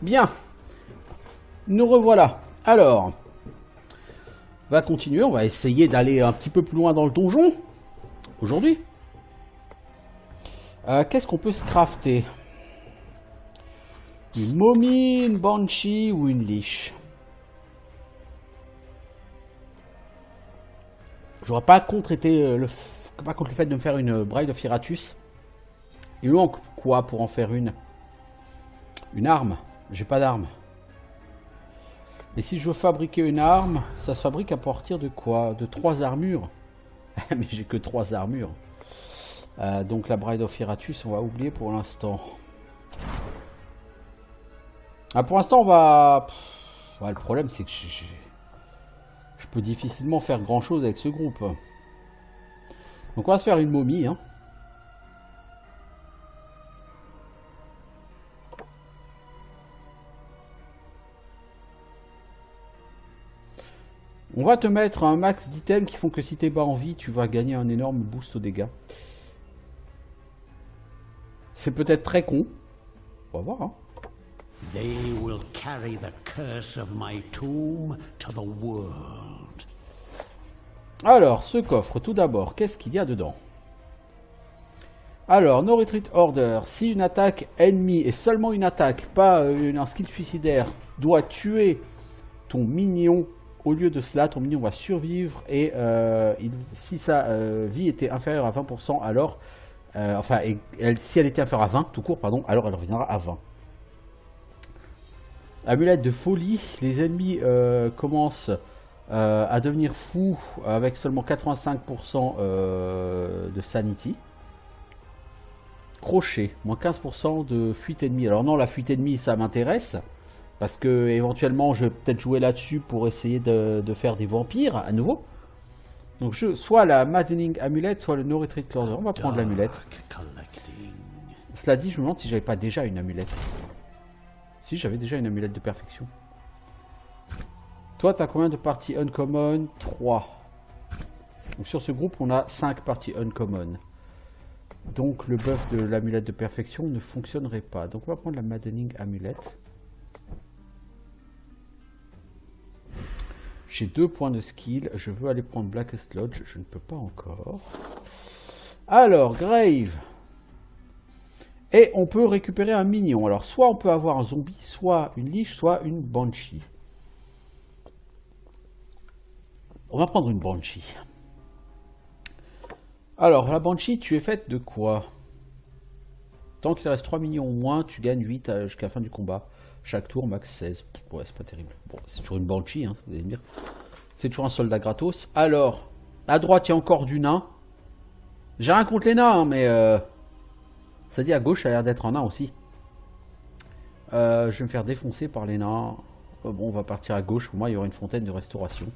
Bien. Nous revoilà. Alors, on va continuer. On va essayer d'aller un petit peu plus loin dans le donjon. Aujourd'hui. Qu'est-ce qu'on peut se crafter? Une momie, une banshee ou une liche? J'aurais pas contre le fait de me faire une Bride of Iratus. Il me manque quoi pour en faire une? Une arme? J'ai pas d'arme. Et si je veux fabriquer une arme, ça se fabrique à partir de quoi? De 3 armures. Mais j'ai que 3 armures. Donc la Bride of Iratus, on va oublier pour l'instant. Pour l'instant, on va... le problème, c'est que je peux difficilement faire grand-chose avec ce groupe. Donc on va se faire une momie. Hein. On va te mettre un max d'items qui font que si t'es pas en vie, tu vas gagner un énorme boost aux dégâts. C'est peut-être très con. On va voir. Hein. They will carry the curse of my tomb to the world. Alors, ce coffre, tout d'abord, qu'est-ce qu'il y a dedans? Alors, no retreat order. Si une attaque ennemie, et seulement une attaque, pas un skill suicidaire, doit tuer ton minion, au lieu de cela, ton minion va survivre et si sa vie était inférieure à 20%, alors... si elle était inférieure à 20, tout court, pardon, alors elle reviendra à 20. Amulette de folie, les ennemis commencent à devenir fous avec seulement 85% de sanity. Crochet, moins 15% de fuite ennemie. Alors non, la fuite ennemie, ça m'intéresse, parce que éventuellement, je vais peut-être jouer là-dessus pour essayer de faire des vampires à nouveau. Donc soit la Maddening Amulette, soit le No Retreat Order. On va prendre l'amulette. Cela dit, je me demande si j'avais pas déjà une amulette. Si, j'avais déjà une amulette de perfection. Toi, tu as combien de parties uncommon? 3. Donc sur ce groupe, on a 5 parties uncommon. Donc le buff de l'amulette de perfection ne fonctionnerait pas. Donc on va prendre la Maddening Amulette. J'ai 2 points de skill. Je veux aller prendre Blackest Lodge. Je ne peux pas encore. Alors, Grave. Et on peut récupérer un minion. Alors, soit on peut avoir un zombie, soit une liche, soit une banshee. On va prendre une banshee. Alors, la banshee, tu es faite de quoi? Tant qu'il reste 3 minions au moins, tu gagnes 8 jusqu'à la fin du combat. Chaque tour, max 16. Ouais, c'est pas terrible. Bon, c'est toujours une banshee, hein, vous allez me dire. C'est toujours un soldat gratos. Alors, à droite, il y a encore du nain. J'ai rien contre les nains, hein, mais... ça dit à gauche, ça a l'air d'être un nain aussi. Je vais me faire défoncer par les nains. Bon, on va partir à gauche. Au moins, il y aura une fontaine de restauration.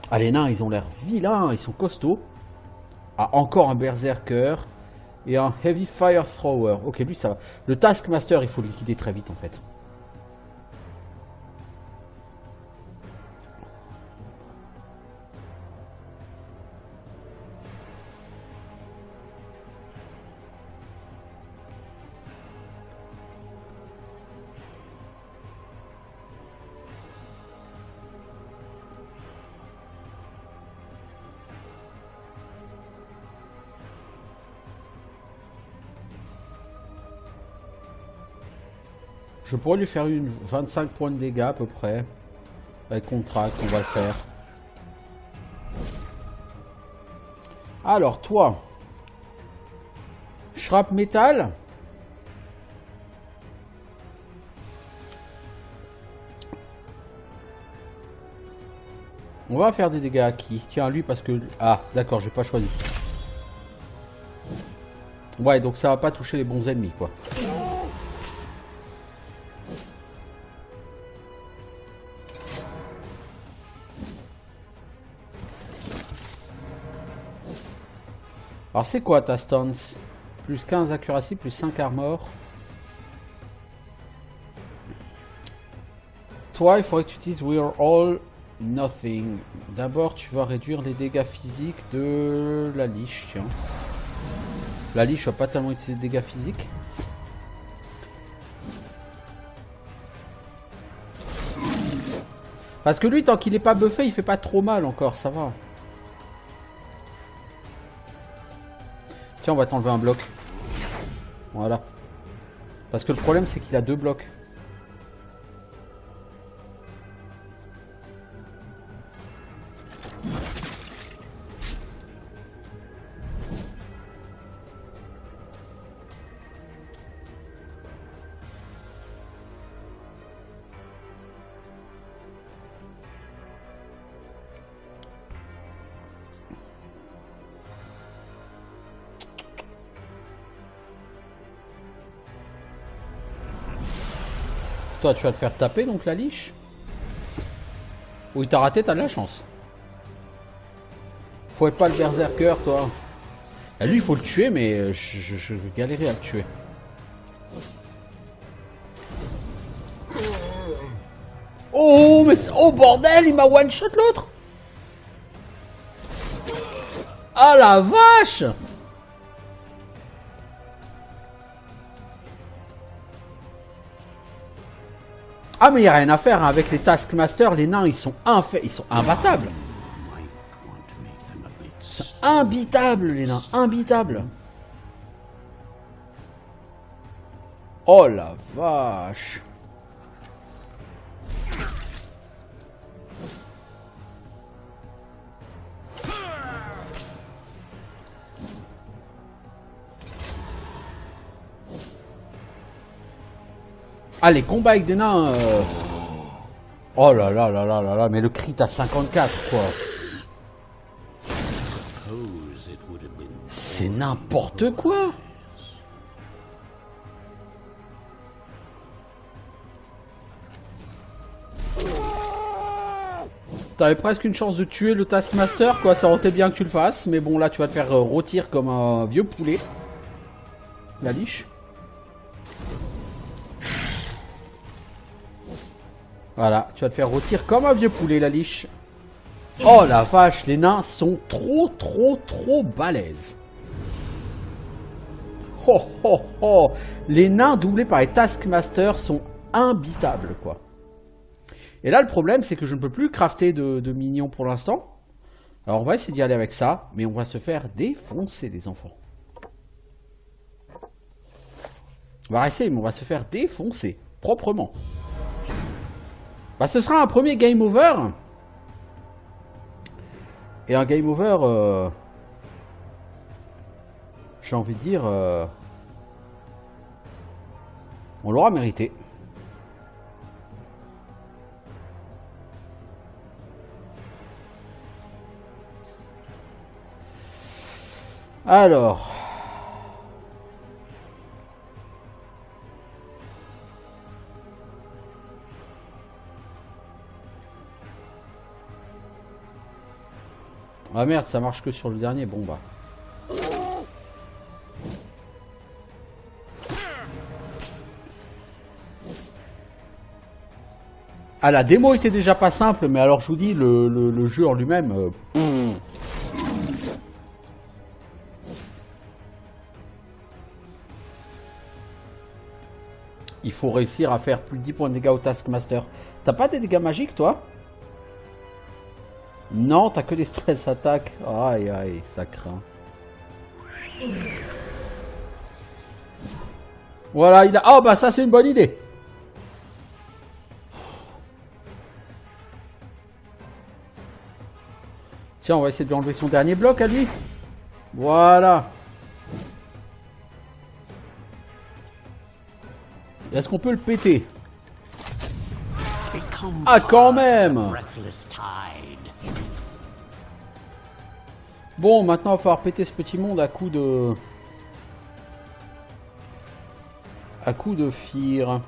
Ah, les nains, ils ont l'air vilains. Ils sont costauds. Ah, encore un berserker. Et un Heavy Fire Thrower. Ok, lui, ça va. Le Taskmaster, il faut le liquider très vite, en fait. Je pourrais lui faire une 25 points de dégâts à peu près. Avec Contract, on va le faire. Alors, toi. Shrap métal. On va faire des dégâts à qui? Tiens, lui parce que... Ah, d'accord, j'ai pas choisi. Ouais, donc ça va pas toucher les bons ennemis, quoi. Alors c'est quoi ta stance? Plus 15 accuracy, plus 5 armor. Toi, il faudrait que tu utilises We're All Nothing. D'abord, tu vas réduire les dégâts physiques de la liche, tiens. La liche va pas tellement utiliser de dégâts physiques. Parce que lui, tant qu'il est pas buffé, il fait pas trop mal encore, ça va. Tiens, on va t'enlever un bloc. Voilà. Parce que le problème, c'est qu'il a 2 blocs. Toi, tu vas te faire taper, donc, la liche. Ou il t'a raté, t'as de la chance. Faut être pas le berserker, toi. Ah, lui, il faut le tuer, mais je vais galérer à le tuer. Oh, mais... Oh, bordel, il m'a one-shot, l'autre. Ah, la vache. Ah, mais il n'y a rien à faire, hein. Avec les Taskmasters, les nains, ils sont imbattables. C'est imbitable, les nains, imbitable. Oh la vache. Ah, les combats avec des nains... Oh là là là là là là, mais le crit à 54, quoi. C'est n'importe quoi. T'avais presque une chance de tuer le Taskmaster, quoi. Ça aurait été bien que tu le fasses, mais bon, là, tu vas te faire rôtir comme un vieux poulet. La liche. Voilà, tu vas te faire rôtir comme un vieux poulet, la liche. Oh la vache, les nains sont trop balèzes. Oh oh oh. Les nains doublés par les Taskmasters sont imbitables, quoi. Et là, le problème, c'est que je ne peux plus crafter de minions pour l'instant. Alors, on va essayer d'y aller avec ça, mais on va se faire défoncer, les enfants. On va essayer, mais on va se faire défoncer, proprement. Bah, ce sera un premier game over. Et un game over, j'ai envie de dire, on l'aura mérité. Alors... Ah merde, ça marche que sur le dernier, bon bah. Ah, la démo était déjà pas simple, mais alors je vous dis, le jeu en lui-même... Il faut réussir à faire plus de 10 points de dégâts au Taskmaster. T'as pas des dégâts magiques, toi? Non, t'as que des stress attaques. Aïe, aïe, ça craint. Voilà, il a... Oh, bah ça, c'est une bonne idée. Tiens, on va essayer de lui enlever son dernier bloc à lui. Voilà. Est-ce qu'on peut le péter? Ah, quand même. Bon, maintenant, il va falloir péter ce petit monde à coup de... À coup de fire.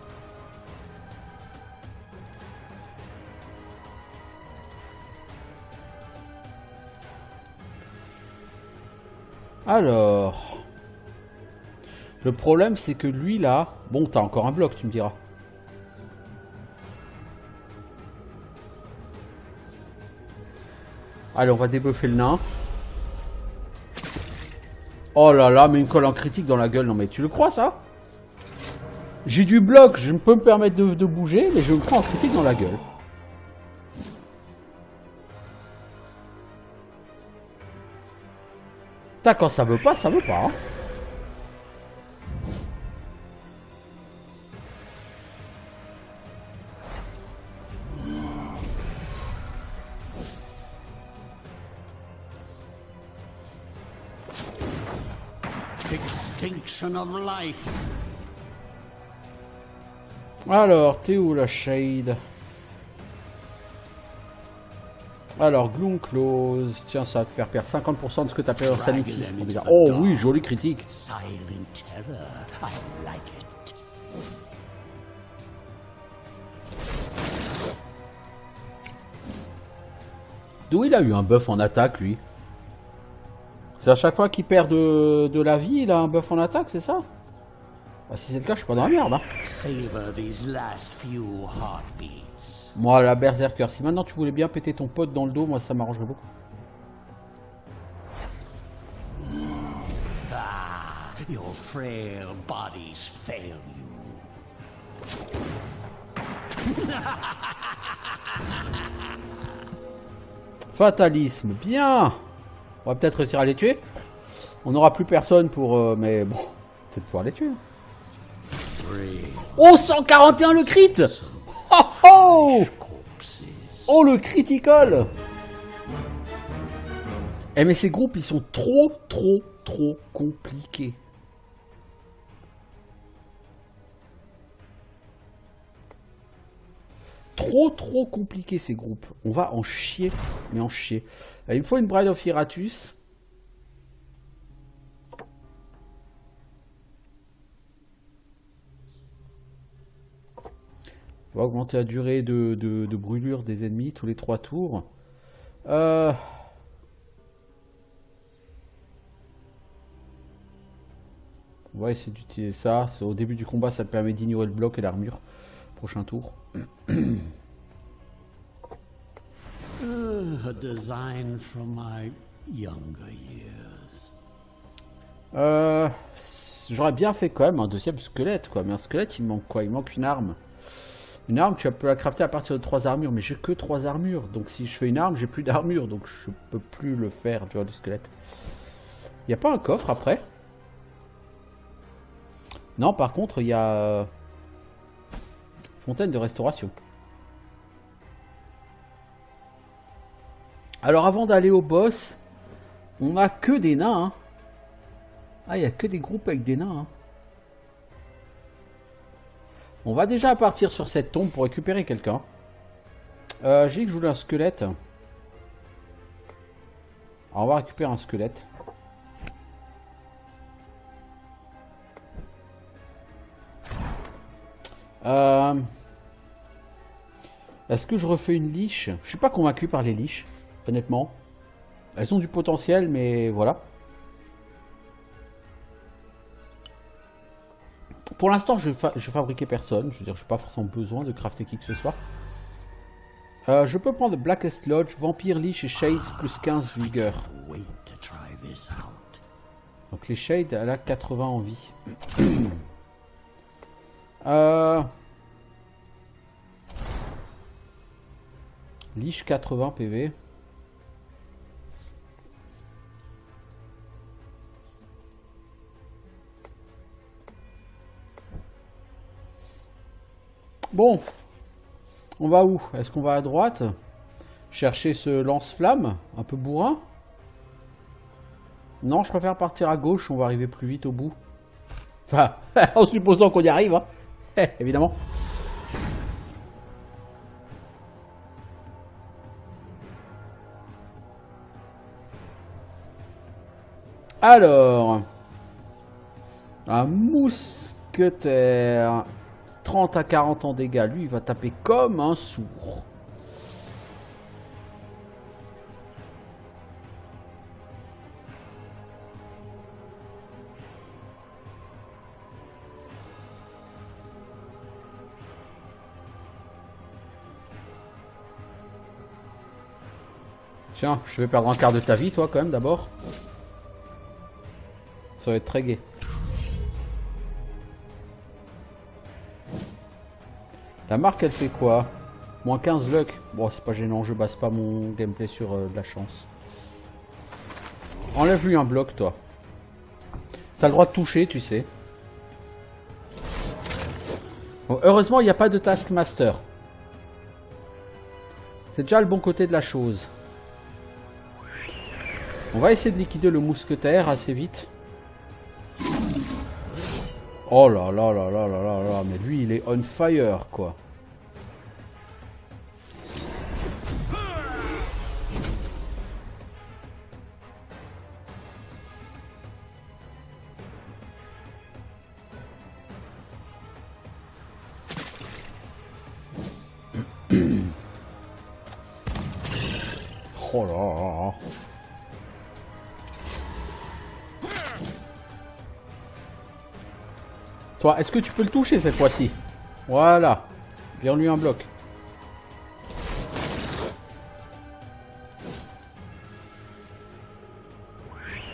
Alors... Le problème, c'est que lui, là... Bon, t'as encore un bloc, tu me diras. Allez, on va débuffer le nain. Oh là là, mais une colle en critique dans la gueule. Non mais tu le crois ça? J'ai du bloc, je peux me permettre de bouger, mais je me prends en critique dans la gueule. Putain, quand ça veut pas, ça veut pas. Hein. Extinction of life. Alors, t'es où la shade? Alors, Gloom Close. Tiens, ça va te faire perdre 50% de ce que t'as perdu en Sanity. Oh oui, joli critique. Silent terror. I like it. D'où il a eu un buff en attaque, lui? C'est à chaque fois qu'il perd de la vie, il a un buff en attaque, c'est ça? Bah, si c'est le cas, je suis pas dans la merde. Hein. Savor these last few heartbeats. Moi, la berserker, si maintenant tu voulais bien péter ton pote dans le dos, moi ça m'arrangerait beaucoup. Ah, your frail bodies fail you. Fatalisme, bien. On va peut-être réussir à les tuer. On n'aura plus personne pour... mais bon, peut-être pouvoir les tuer. Oh, 141 le crit. Oh oh. Oh, le critical. Eh mais ces groupes, ils sont trop compliqués. Trop compliqués ces groupes. On va en chier, mais en chier. Il me faut une Bride of Iratus. On va augmenter la durée de brûlure des ennemis tous les 3 tours. On va essayer d'utiliser ça. Au début du combat, ça te permet d'ignorer le bloc et l'armure. Prochain tour. A design from my younger years. J'aurais bien fait quand même un deuxième squelette, quoi. Mais un squelette, il manque quoi? Il manque une arme. Une arme, tu peux la crafter à partir de 3 armures. Mais j'ai que 3 armures. Donc si je fais une arme, j'ai plus d'armure. Donc je peux plus le faire, tu vois, du squelette. Il n'y a pas un coffre après? Non, par contre, il y a... Fontaine de restauration. Alors avant d'aller au boss, on a que des nains. Hein. Ah, il n'y a que des groupes avec des nains. Hein. On va déjà partir sur cette tombe pour récupérer quelqu'un. J'ai dit que je voulais un squelette. Alors, on va récupérer un squelette. Est-ce que je refais une liche? Je suis pas convaincu par les liches, honnêtement. Elles ont du potentiel, mais voilà. Pour l'instant, je vais fabriquer personne. Je veux dire, je n'ai pas forcément besoin de crafter qui que ce soit. Je peux prendre Blackest Lodge, Vampire, Lich et Shades plus 15 vigueur. Donc les Shades, elle a 80 en vie. Lich 80 PV. Bon, on va où? Est-ce qu'on va à droite? Chercher ce lance-flamme, un peu bourrin? Non, je préfère partir à gauche, on va arriver plus vite au bout. Enfin, en supposant qu'on y arrive, hein. Évidemment. Alors, un mousquetaire, 30 à 40 en dégâts, lui il va taper comme un sourd. Tiens, je vais perdre un quart de ta vie toi quand même d'abord. Ça va être très gai. La marque, elle fait quoi? Moins 15 luck. Bon, c'est pas gênant, je base pas mon gameplay sur de la chance. Enlève-lui un bloc, toi. T'as le droit de toucher, tu sais. Bon, heureusement, il n'y a pas de Taskmaster. C'est déjà le bon côté de la chose. On va essayer de liquider le mousquetaire assez vite. Oh là là là là là là là, mais lui il est on fire quoi. Oh là là là. Toi, est-ce que tu peux le toucher cette fois-ci? Voilà. Viens lui un bloc.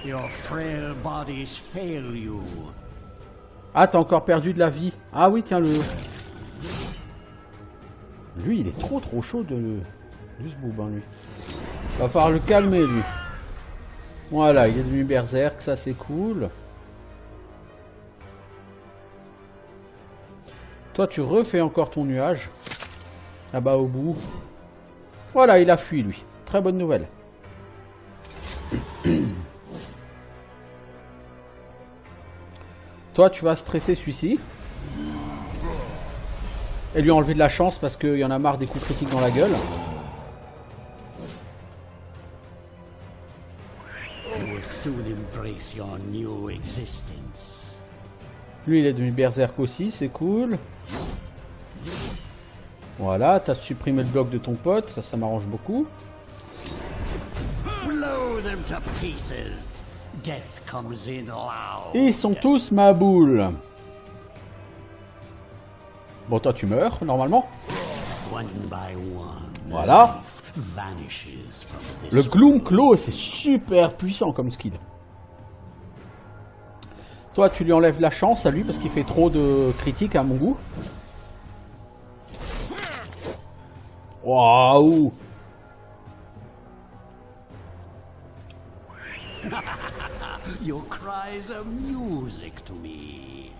Your frail bodies fail you. Ah, t'as encore perdu de la vie. Ah oui, tiens le. Lui, il est trop chaud de. Juste boubin, lui. Va falloir le calmer, lui. Voilà, il est devenu berserk, ça c'est cool. Toi, tu refais encore ton nuage. Là-bas au bout. Voilà, il a fui, lui. Très bonne nouvelle. Toi, tu vas stresser celui-ci. Et lui enlever de la chance parce qu'il y en a marre des coups critiques dans la gueule. You will soon embrace your new existence. Lui, il est devenu berserk aussi, c'est cool. Voilà, t'as supprimé le bloc de ton pote, ça m'arrange beaucoup. Blow them to pieces. Death comes in loud. Ils sont tous ma boule. Bon, toi, tu meurs, normalement. One by one. Voilà. Vanishes from this. Le Gloom Claw, c'est super puissant comme skill. Toi, tu lui enlèves la chance à lui parce qu'il fait trop de critiques à mon goût. Waouh! Your cries are music to me.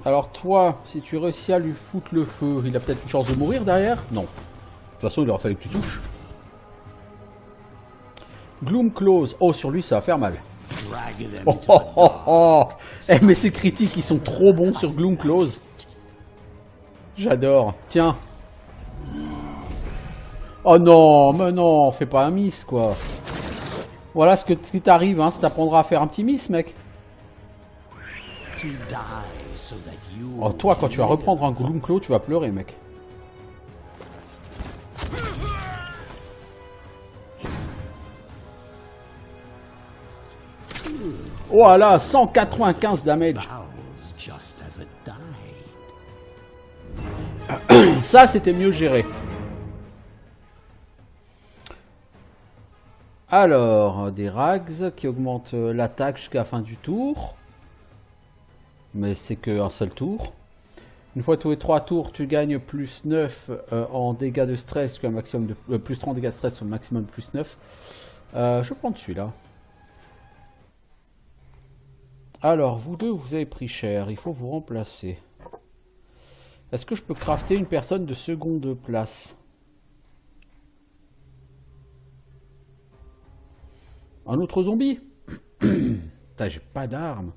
Alors toi, si tu réussis à lui foutre le feu, il a peut-être une chance de mourir derrière? Non. De toute façon, il aurait fallu que tu touches. Gloom Close. Oh, sur lui, ça va faire mal. Drag them Oh, to oh, oh, oh. Eh, mais ces critiques, ils sont trop bons sur Gloom Close. J'adore. Tiens. Oh non, mais non, fais pas un miss, quoi. Voilà ce qui t'arrive, hein, ça t'apprendra à faire un petit miss, mec. to die so that you. Oh, toi, quand tu vas reprendre un Gloom Claw, tu vas pleurer, mec. Voilà, 195 damage. Bowels just as it died. Ça, c'était mieux géré. Alors, des rags qui augmentent l'attaque jusqu'à la fin du tour. Mais c'est qu'un seul tour. Une fois tous les 3 tours, tu gagnes plus 9 en dégâts de stress jusqu'à un maximum de... plus 30 dégâts de stress sur le maximum de plus 9. Je vais prendre celui-là. Alors, vous deux, vous avez pris cher. Il faut vous remplacer. Est-ce que je peux crafter une personne de seconde place? Un autre zombie? Putain, j'ai pas d'armes.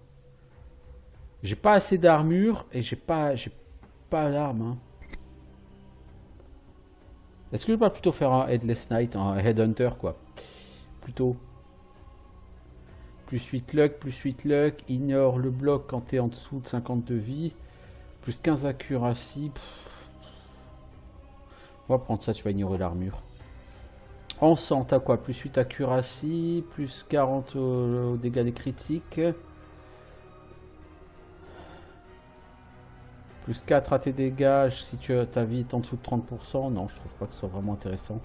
J'ai pas assez d'armure et j'ai pas d'armes. Hein. Est-ce que je peux pas plutôt faire un Headless Knight, un Headhunter quoi? Plutôt. Plus 8 luck, ignore le bloc quand t'es en dessous de 50 de vie. Plus 15 accuracy. On va prendre ça, tu vas ignorer l'armure. En sang, t'as quoi? Plus 8 accuracy, plus 40 au dégâts des critiques. Plus 4 à tes dégâts si tu as ta vie en dessous de 30%. Non, je trouve pas que ce soit vraiment intéressant.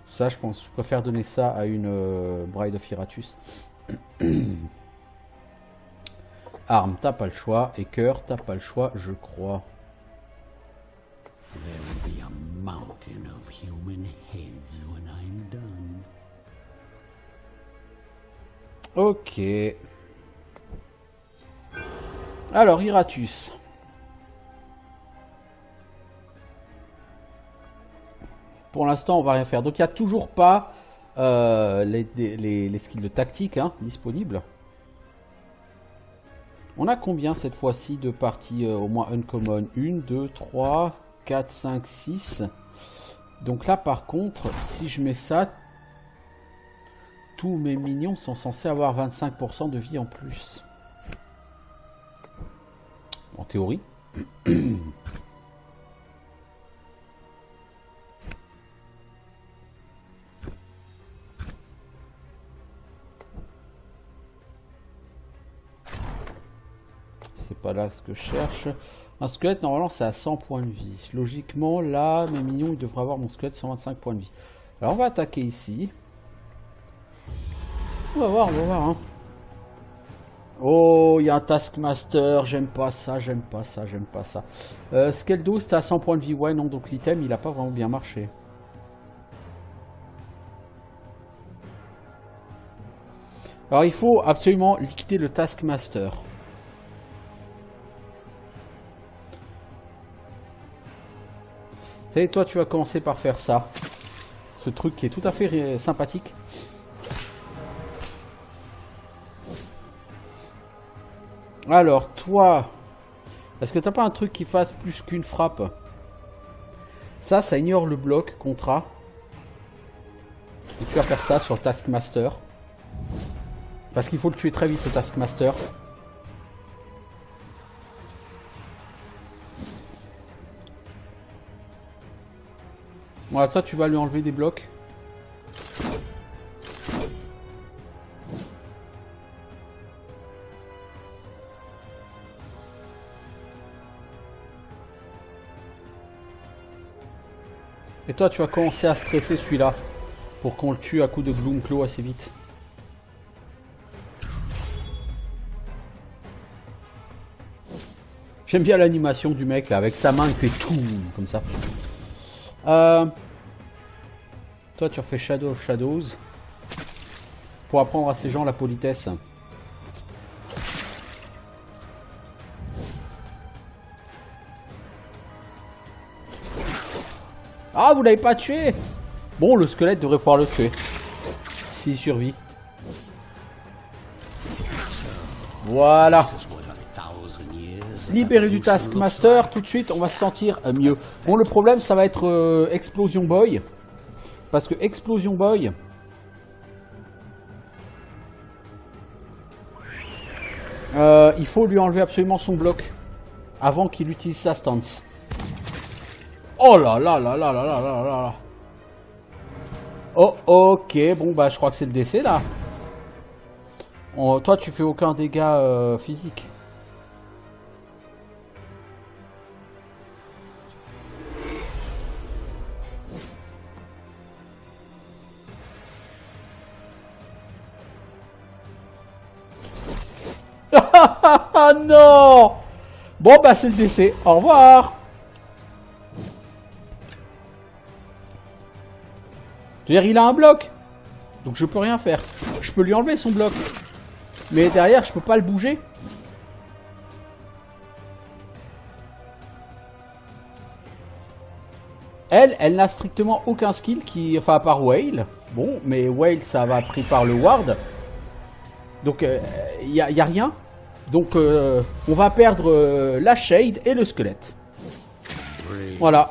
Ça, je pense, je préfère donner ça à une Bride of Iratus. Arme, t'as pas le choix. Et cœur, t'as pas le choix, je crois. There will be a mountain of human heads when I'm done. Ok. Alors, Iratus. Pour l'instant, on va rien faire. Donc, il n'y a toujours pas les skills de tactique hein, disponibles. On a combien cette fois-ci de parties au moins uncommon? 1, 2, 3, 4, 5, 6. Donc là, par contre, si je mets ça, tous mes minions sont censés avoir 25% de vie en plus. En théorie. C'est pas là ce que je cherche. Un squelette, normalement, c'est à 100 points de vie. Logiquement, là, mes minions, ils devraient avoir mon squelette 125 points de vie. Alors, on va attaquer ici. On va voir, hein. Oh, il y a un Taskmaster. J'aime pas ça, j'aime pas ça, j'aime pas ça. Skeldo, c'était à 100 points de vie. Ouais, non, donc l'item, il a pas vraiment bien marché. Alors, il faut absolument liquider le Taskmaster. Et toi, tu vas commencer par faire ça. Ce truc qui est tout à fait sympathique. Alors, toi, est-ce que t'as pas un truc qui fasse plus qu'une frappe? Ça ignore le bloc contrat. Et tu vas faire ça sur le Taskmaster. Parce qu'il faut le tuer très vite, le Taskmaster. Voilà, toi tu vas lui enlever des blocs. Et toi tu vas commencer à stresser celui-là. Pour qu'on le tue à coup de Gloomclaw assez vite. J'aime bien l'animation du mec là, avec sa main il fait tout comme ça. Toi tu refais Shadow of Shadows pour apprendre à ces gens la politesse. Ah, vous l'avez pas tué? Bon, le squelette devrait pouvoir le tuer s'il survit. Voilà. Libéré du Taskmaster, tout de suite on va se sentir mieux. Bon, le problème ça va être Explosion Boy. Parce que Explosion Boy, il faut lui enlever absolument son bloc avant qu'il utilise sa stance. Oh là là là là là là là là. Oh, ok, bon bah je crois que c'est le décès là. Toi tu fais aucun dégât physique. Ah non! Bon bah c'est le décès. Au revoir. C'est-à-dire il a un bloc. Donc je peux rien faire. Je peux lui enlever son bloc. Mais derrière je peux pas le bouger. Elle n'a strictement aucun skill qui... Enfin à part Whale. Bon, mais Whale ça va pris par le Ward. Donc il y a rien. Donc on va perdre la Shade et le squelette. Voilà.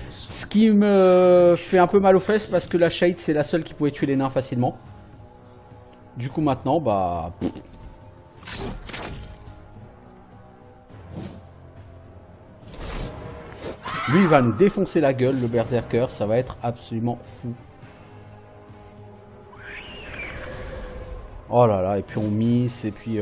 Ce qui me fait un peu mal aux fesses parce que la Shade c'est la seule qui pouvait tuer les nains facilement. Du coup maintenant bah... Lui il va nous défoncer la gueule, le berserker, ça va être absolument fou. Oh là là, et puis on miss, et puis...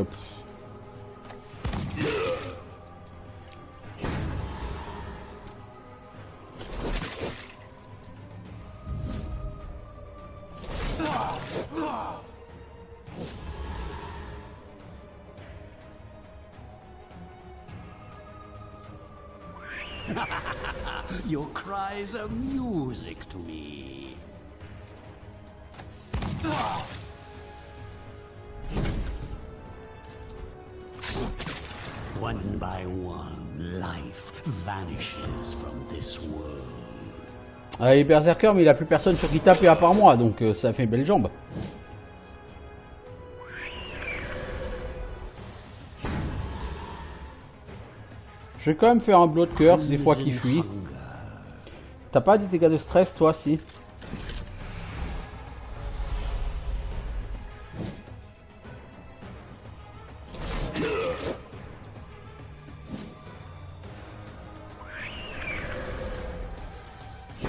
Your cries are music to me. One by one, life vanishes from this world. Ah, il est berserker, mais il a plus personne sur qui taper à part moi, donc ça fait une belle jambe. Je vais quand même faire un blood curse des fois qu'il fuit. T'as pas des dégâts de stress, toi, si?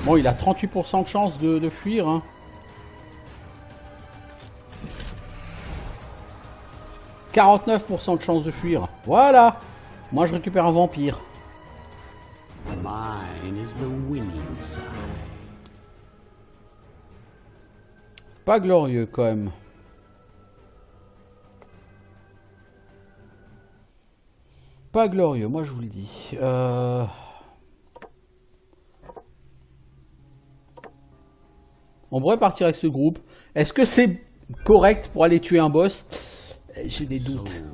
Bon, il a 38% de chance de fuir. Hein. 49% de chance de fuir. Voilà. Moi, je récupère un vampire. Mine is the winning side. Pas glorieux, quand même. Pas glorieux, moi, je vous le dis. On pourrait partir avec ce groupe. Est-ce que c'est correct pour aller tuer un boss? J'ai des doutes.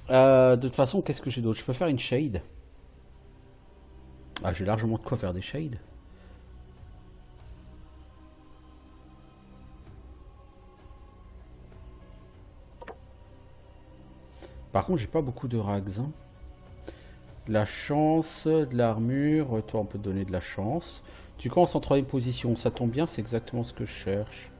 De toute façon, qu'est-ce que j'ai d'autre? Je peux faire une shade. Ah, j'ai largement de quoi faire des shades. Par contre, j'ai pas beaucoup de rags. Hein. De la chance, de l'armure. Toi, on peut te donner de la chance. Tu commences en 3e position. Ça tombe bien, c'est exactement ce que je cherche.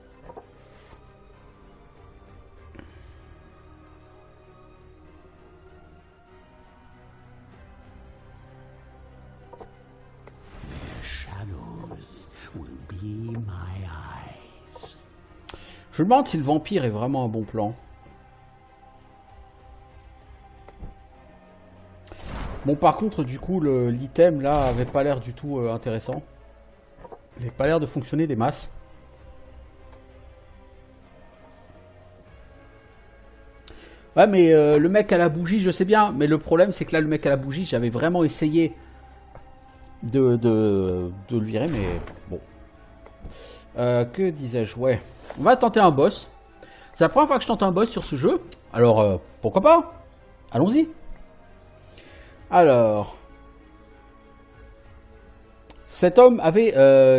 Je me demande si le vampire est vraiment un bon plan. Bon, par contre, du coup, l'item là avait pas l'air du tout intéressant. Il avait pas l'air de fonctionner des masses. Ouais, mais le mec à la bougie, je sais bien. Mais le problème, c'est que là, le mec à la bougie, j'avais vraiment essayé de le virer, mais bon. Que disais-je? Ouais. On va tenter un boss. C'est la première fois que je tente un boss sur ce jeu. Alors, pourquoi pas? Allons-y. Alors. Cet homme avait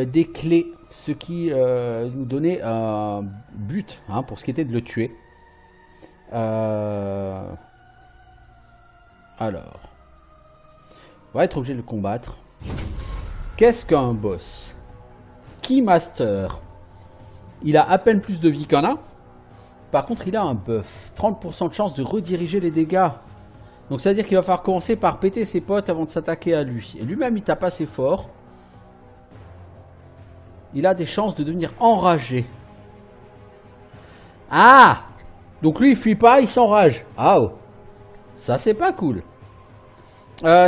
des clés. Ce qui nous donnait un but hein, pour ce qui était de le tuer. Alors. On va être obligé de le combattre. Qu'est-ce qu'un boss? Keymaster. Il a à peine plus de vie qu'un a. Par contre, il a un buff. 30% de chance de rediriger les dégâts. Donc, ça veut dire qu'il va falloir commencer par péter ses potes avant de s'attaquer à lui. Et lui-même, il tape assez fort. Il a des chances de devenir enragé. Ah! Donc, lui, il fuit pas, il s'enrage. Ah, oh. Ça, c'est pas cool.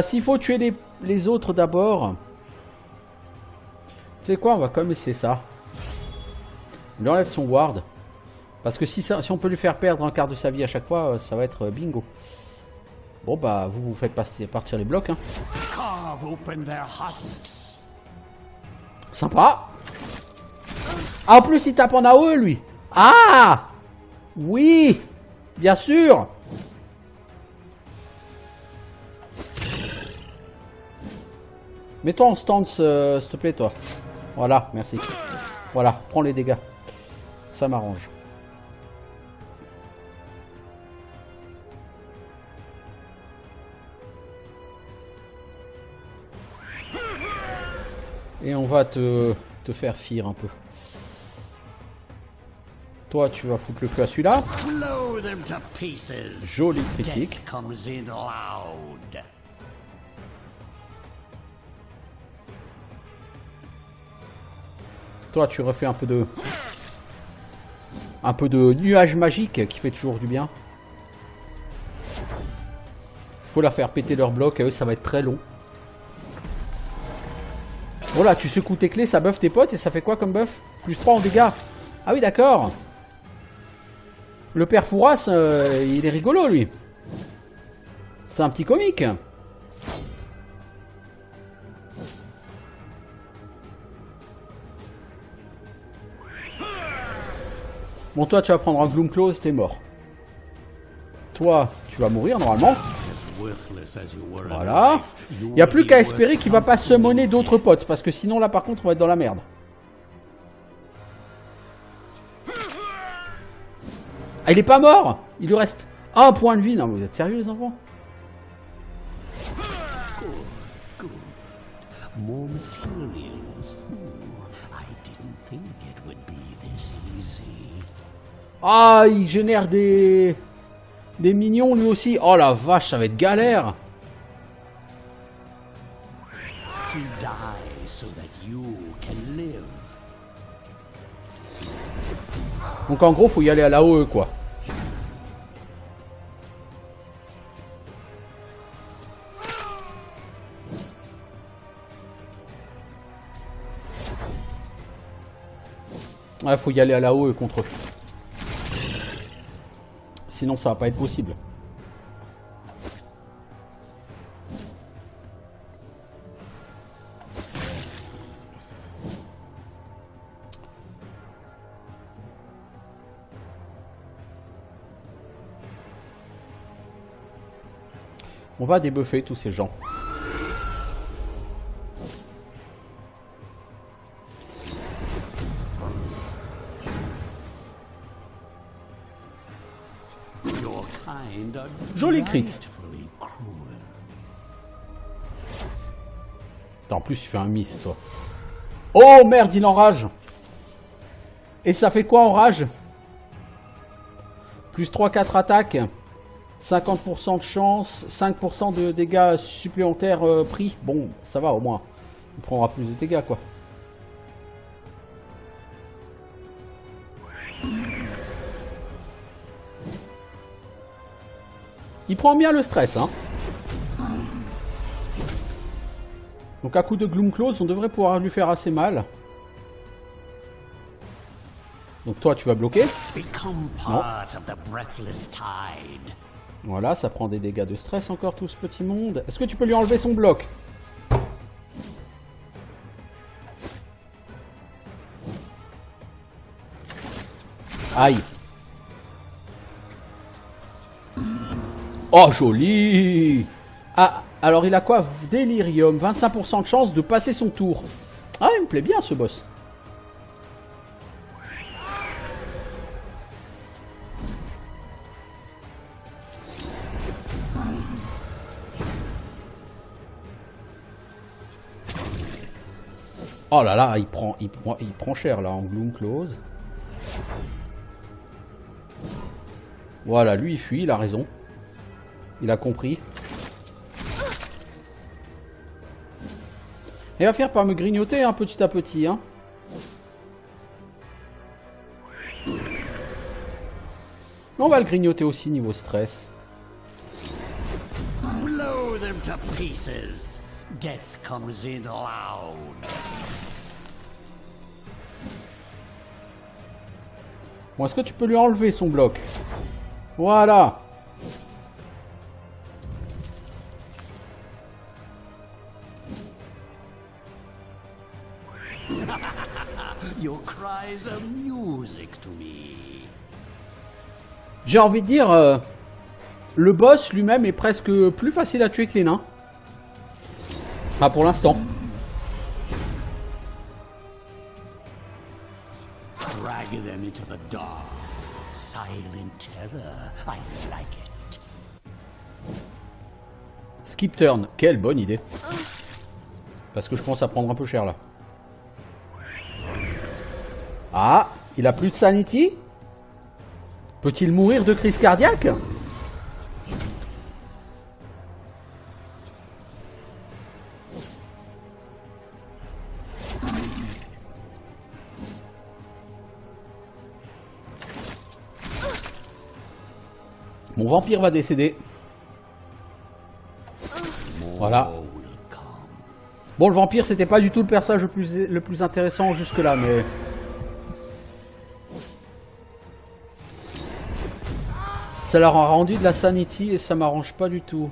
S'il faut tuer les autres d'abord... Tu sais quoi, on va quand même essayer ça. Il enlève son ward. Parce que si on peut lui faire perdre un quart de sa vie à chaque fois, ça va être bingo. Bon bah, vous faites partir les blocs. Hein. Sympa. Ah, en plus, il tape en AOE, lui. Ah! Oui! Bien sûr! Mets-toi en stance, s'il te plaît, toi. Voilà, merci. Voilà, prends les dégâts. Ça m'arrange. Et on va te faire fuir un peu. Toi, tu vas foutre le feu à celui-là. Joli critique. Toi, tu refais un peu de nuage magique qui fait toujours du bien. Faut la faire péter leur bloc, à eux ça va être très long. Voilà, tu secoues tes clés, ça buff tes potes et ça fait quoi comme buff? Plus 3 en dégâts. Ah oui, d'accord. Le père Fouras, il est rigolo, lui. C'est un petit comique. Bon, toi, tu vas prendre un Gloomclose, t'es mort. Toi, tu vas mourir, normalement. Voilà. Il n'y a plus qu'à espérer qu'il va pas summoner d'autres potes, parce que sinon, là, par contre, on va être dans la merde. Ah, il est pas mort. Il lui reste un point de vie. Non, vous êtes sérieux, les enfants? More materials. I didn't think it would be this easy. Ah, il génère des minions, lui aussi. Oh, la vache, ça va être galère. To die so that you can live. Donc, en gros, faut y aller à la OE, quoi. Ouais, faut y aller à la OE contre eux. Sinon, ça va pas être possible. On va débuffer tous ces gens. Your kind are Joli crit. frightfully cruel. En plus, tu fais un miss, toi. Oh merde, il enrage. Et ça fait quoi en rage? Plus 3-4 attaques. 50% de chance. 5% de dégâts supplémentaires pris. Bon, ça va au moins. Il prendra plus de dégâts, quoi. Il prend bien le stress, hein. Donc à coup de Gloomclose, on devrait pouvoir lui faire assez mal. Donc toi, tu vas bloquer. Become part of the breathless tide. Voilà, ça prend des dégâts de stress encore, tout ce petit monde. Est-ce que tu peux lui enlever son bloc? Aïe. Oh, joli. Ah, alors il a quoi? Délirium, 25% de chance de passer son tour. Ah, il me plaît bien ce boss. Oh là là, il prend cher là en Gloomclose. Voilà, lui il fuit, il a raison. Il a compris. Il va finir par me grignoter hein, petit à petit. Hein. On va le grignoter aussi niveau stress. Blow them to pieces. Death comes in loud. Bon, est-ce que tu peux lui enlever son bloc? Voilà. Your cries are music to me. J'ai envie de dire, le boss lui-même est presque plus facile à tuer que les nains. Enfin, pour l'instant. Drag them into the dark. Silent terror. I like it. Skip turn, quelle bonne idée. Parce que je pense à prendre un peu cher là. Ah, il a plus de sanity? Peut-il mourir de crise cardiaque? Mon vampire va décéder. Voilà. Bon, le vampire, c'était pas du tout le personnage le plus intéressant jusque-là, mais... Ça leur a rendu de la sanity et ça m'arrange pas du tout.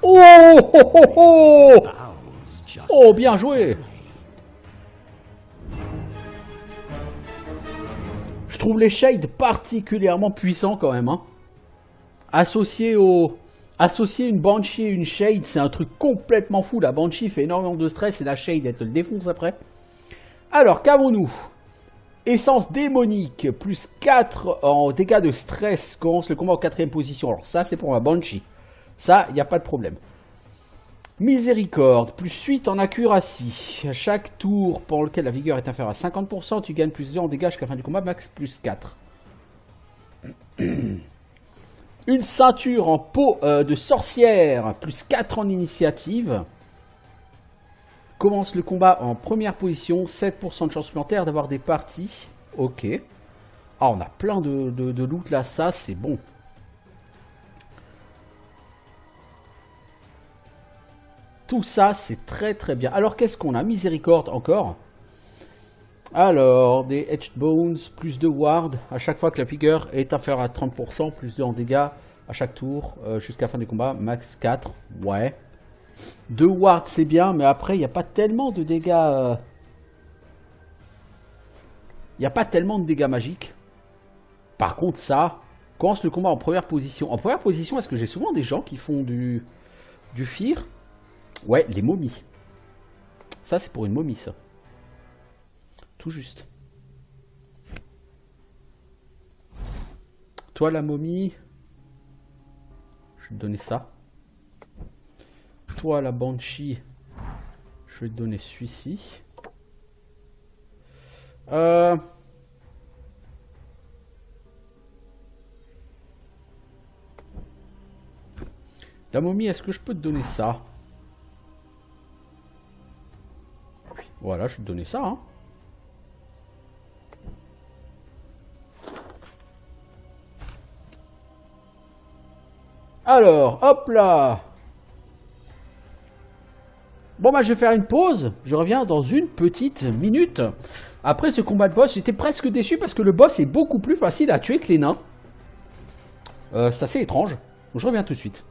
Oh, oh, oh, oh, oh, bien joué. Je trouve les shades particulièrement puissants quand même. Hein. Associé une Banshee et une Shade, c'est un truc complètement fou. La Banshee fait énormément de stress et la Shade, elle te le défonce après. Alors, qu'avons-nous? Essence démonique, plus 4 en dégâts de stress, commence le combat en 4ème position. Alors ça, c'est pour ma Banshee. Ça, il n'y a pas de problème. Miséricorde, plus 8 en accuracy. À chaque tour pendant lequel la vigueur est inférieure à 50%, tu gagnes plus 2 en dégâts jusqu'à la fin du combat, max plus 4. Une ceinture en peau de sorcière, plus 4 en initiative. Commence le combat en première position, 7% de chance supplémentaire d'avoir des parties. Ok. Ah, on a plein de loot là, ça c'est bon. Tout ça c'est très très bien. Alors qu'est-ce qu'on a? Miséricorde encore. Alors, des Edged Bones, plus de ward. À chaque fois que la figure est inférieure à 30%, plus 2 en dégâts à chaque tour, jusqu'à la fin du combat, max 4. Ouais. 2 wards c'est bien, mais après il n'y a pas tellement de dégâts. Il n'y a pas tellement de dégâts magiques. Par contre, ça commence le combat en première position. En première position, est-ce que j'ai souvent des gens qui font du fear? Ouais, les momies. Ça, c'est pour une momie, ça. Tout juste. Toi, la momie. Je vais te donner ça. Toi, la Banshee, je vais te donner celui-ci. La momie, est-ce que je peux te donner ça? Oui, voilà, je vais te donner ça. Hein. Alors, hop là. Bon bah je vais faire une pause, je reviens dans une petite minute. Après ce combat de boss, j'étais presque déçu parce que le boss est beaucoup plus facile à tuer que les nains. C'est assez étrange, donc je reviens tout de suite.